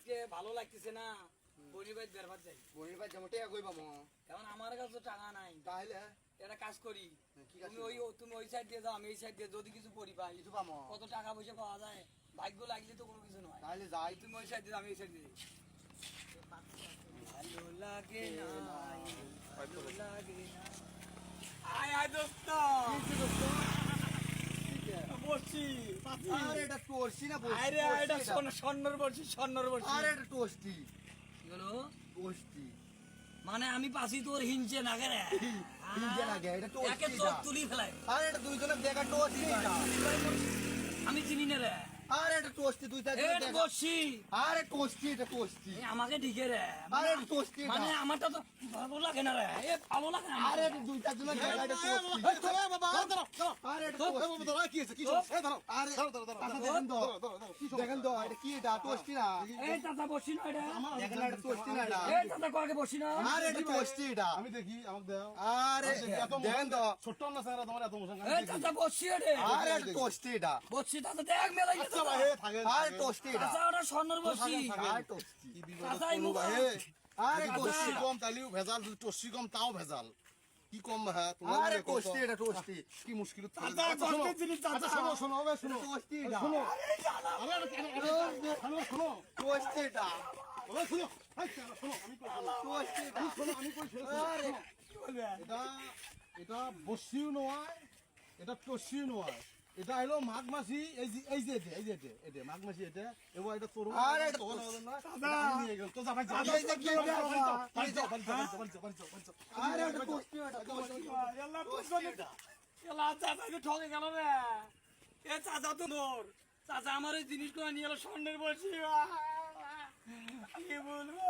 আজকে ভালো লাগতেছে না, বনিবাদ বেরবার যাই। বনির ভাই যেমন টেকা কইবা মো কারণ আমার কাছে তো টাকা নাই। তাহলে একটা কাজ করি, কি কাজ তুমি ওই সাইড দিয়ে যাও, আমি এই সাইড দিয়ে, যদি কিছু পড়ি পাই, কিছু পামো কত টাকা পয়সা পাওয়া যায়, ভাগ্য লাগলে তো কোনো কিছু নয়। তাহলে যাই তুমি ওই সাইড দিয়ে, আমি এই সাইড দিয়ে। ভালো লাগে না, ভালো লাগে না। আয় আয় দোস্ত, বসছি। আরে এটা টোস্টি না আরে এটা স্বর্ণর বসছি, স্বর্ণর বসছি। আরে এটা টোস্টি কি হলো? টোস্টি মানে আমি পাশি তোর হিংসে না রে, হিংসে লাগে, এটা টোস্টি একে চোখ তুলি ফেলাই। আরে এটা দুইজনের দেখা টোস্টি এটা আমি চিনি না রে, আরে এটা টোস্টি দুই চার এটা বসছি। আরে টোস্টি এটা টোস্টি আমাকে ঢিকে রে, আরে এটা টোস্টি মানে আমারটা তো ভালো লাগে না রে, এ ভালো লাগে না। আরে এটা দুই চার জনের দেখা এটা টোস্টি আরে এটা টোস্টি আরে আচ্ছা দেখেন তো দেখেন তো এটা কি এটা টোস্টি না এই চাচা বসছি না এটা, দেখেন না এটা টোস্টি না এটা এই চাচা কয়েকে বসছি না। আরে এটা টোস্টি এটা আমি দেখি আমাকে দাও আরে দেখেন তো ছোট্ট না স্যার তোমার এত মোশন এই চাচা বসছি রে, আরে এটা টোস্টি এটা বসছি চাচা, দেখ মেলা আচ্ছা ভাই থাকে আরে টোস্টি এটা চাচা ওটা স্বর্ণর বসছি। আরে টোস্টি কি বিপদ চাচা এই করলো মুখ, ভাই আরে টসি টোস্টি কম তালিও ভেজাল যদি টসি কম তাও ভেজাল কি কম হ্যাঁ আরে টোস্টি এটা টোস্টি কি মুশকিল চাচা কষ্টের জিনিস চাচা। শোনো শোনো হবে শোনো টোস্টি এটা শোনো শোনো শোনো টোস্টি এটা ওরে শোনো শোনো আমি কই টোস্টি এটা শোনো আমি কই আরে কি বলবে? এটা এটা বসিও নয় এটা টসিও নয় এটা হলো মাঘ মাসি এই যে এটা মাঘ মাসি এটা এবার এটা তোর আরে এটা তোর দাদা। নিয়ে গেল তো যা ভাই এই যে কি এটা আরে এটা টোস্টি এটা আল্লাহ বুঝবে না। এলা চাচা তো ঠকে গেল রে, এ চাচা তো মোর চাচা আমার ওই জিনিসগুলো নিয়ে এলো স্বর্ণের বসি। কি বলবো?